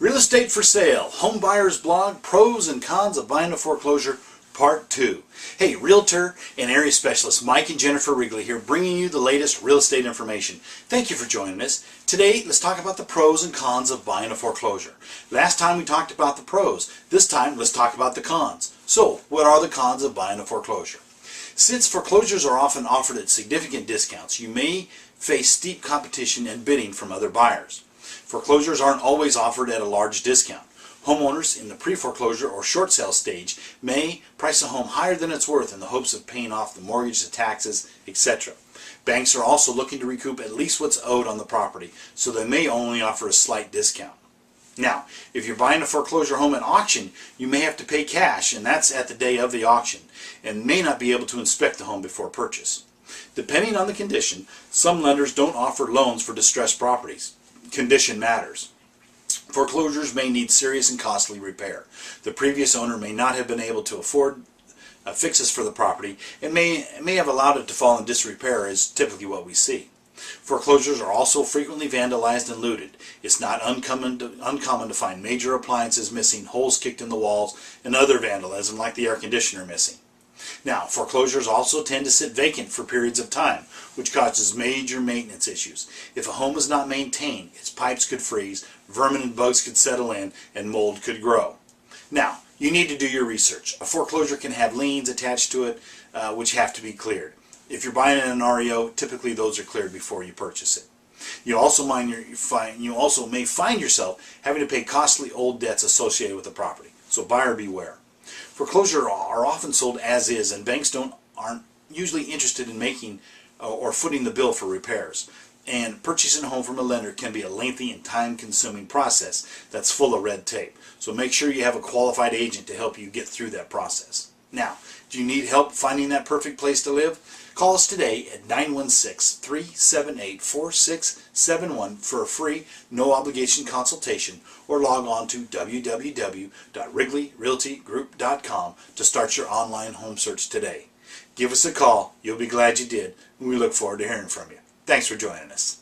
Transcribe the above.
Real Estate for Sale, Home Buyers Blog, Pros and Cons of Buying a Foreclosure, Part 2. Hey, Realtor and Area Specialist Mike and Jennifer Wrigley here, bringing you the latest real estate information. Thank you for joining us. Today, let's talk about the pros and cons of buying a foreclosure. Last time we talked about the pros. This time, let's talk about the cons. So, what are the cons of buying a foreclosure? Since foreclosures are often offered at significant discounts, you may face steep competition and bidding from other buyers. Foreclosures aren't always offered at a large discount. Homeowners in the pre-foreclosure or short sale stage may price a home higher than it's worth in the hopes of paying off the mortgage, the taxes, etc. Banks are also looking to recoup at least what's owed on the property, so they may only offer a slight discount. Now, if you're buying a foreclosure home at auction, you may have to pay cash, and that's at the day of the auction, and may not be able to inspect the home before purchase. Depending on the condition, some lenders don't offer loans for distressed properties. Condition matters. Foreclosures may need serious and costly repair. The previous owner may not have been able to afford fixes for the property and may have allowed it to fall in disrepair, is typically what we see. Foreclosures are also frequently vandalized and looted. It's not uncommon to find major appliances missing, holes kicked in the walls, and other vandalism like the air conditioner missing. Now, foreclosures also tend to sit vacant for periods of time, which causes major maintenance issues. If a home is not maintained, its pipes could freeze, vermin and bugs could settle in, and mold could grow. Now, you need to do your research. A foreclosure can have liens attached to it, which have to be cleared. If you're buying an REO, typically those are cleared before you purchase it. You also may find yourself having to pay costly old debts associated with the property. So buyer beware. Foreclosures are often sold as is, and banks aren't usually interested in making or footing the bill for repairs. And purchasing a home from a lender can be a lengthy and time-consuming process that's full of red tape. So make sure you have a qualified agent to help you get through that process. Now, do you need help finding that perfect place to live? Call us today at 916-378-4671 for a free, no-obligation consultation, or log on to www.wrigleyrealtygroup.com to start your online home search today. Give us a call. You'll be glad you did, and we look forward to hearing from you. Thanks for joining us.